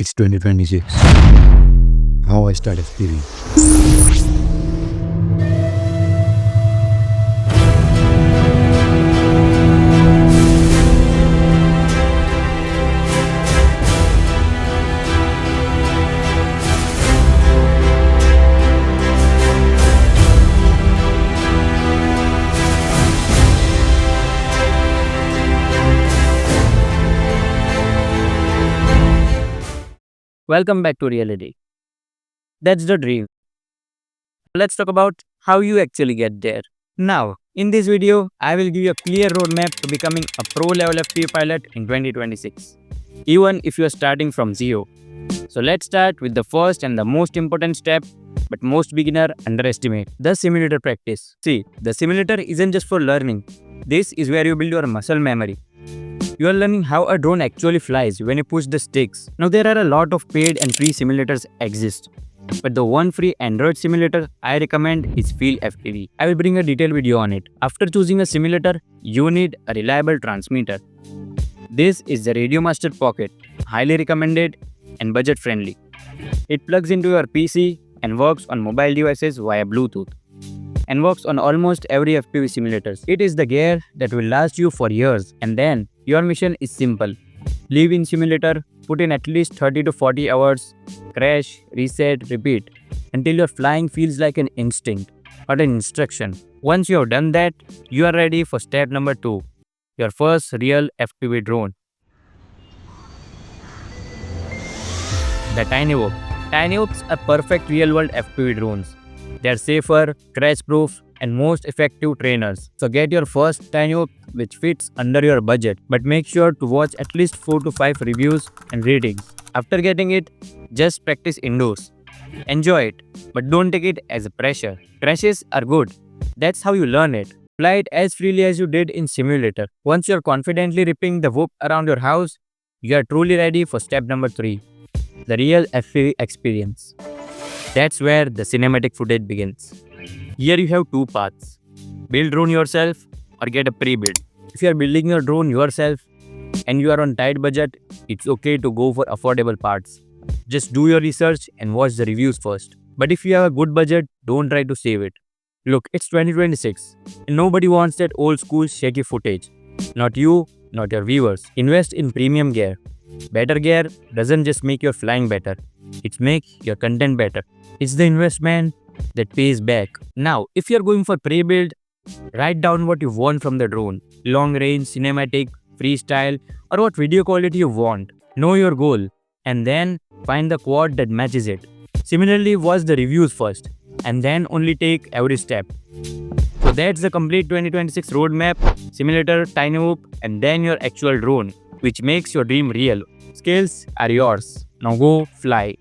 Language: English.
It's 2026. How I started FPV. Welcome back to reality. That's the dream. Let's talk about how you actually get there. Now, in this video, I will give you a clear roadmap to becoming a pro level FPV pilot in 2026, even if you are starting from zero. So let's start with the first and the most important step, but most beginner underestimate the simulator practice. See, the simulator isn't just for learning. This is where you build your muscle memory. You are learning how a drone actually flies when you push the sticks. Now there are a lot of paid and free simulators exist. But the one free Android simulator I recommend is FPV. I will bring a detailed video on it. After choosing a simulator, you need a reliable transmitter. This is the Radiomaster Pocket, highly recommended and budget friendly. It plugs into your PC and works on mobile devices via Bluetooth and works on almost every FPV simulator. It is the gear that will last you for years, and then your mission is simple. Live in simulator, put in at least 30 to 40 hours, crash, reset, repeat until your flying feels like an instinct or an instruction. Once you have done that, you are ready for step number 2, your first real FPV drone. The Tiny Whoop. Tiny Whoops are perfect real-world FPV drones. They are safer, crash-proof, and most effective trainers. So get your first Tiny Whoop which fits under your budget, but make sure to watch at least 4 to 5 reviews and ratings. After getting it, just practice indoors. Enjoy it, but don't take it as a pressure. Crashes are good. That's how you learn it. Fly it as freely as you did in simulator. Once you're confidently ripping the whoop around your house, you are truly ready for step number 3, the real FPV experience. That's where the cinematic footage begins. Here you have two paths. Build drone yourself or get a pre-built. If you are building your drone yourself and you are on tight budget, it's okay to go for affordable parts. Just do your research and watch the reviews first. But if you have a good budget, don't try to save it. Look, it's 2026 and nobody wants that old school shaky footage. Not you, not your viewers. Invest in premium gear. Better gear doesn't just make your flying better, it makes your content better. It's the investment that pays back. Now, if you're going for pre-build, write down what you want from the drone. Long range, cinematic, freestyle, or what video quality you want. Know your goal and then find the quad that matches it. Similarly, watch the reviews first and then only take every step. So that's the complete 2026 roadmap, simulator, Tiny Whoop, and then your actual drone, which makes your dream real. Skills are yours. Now go fly.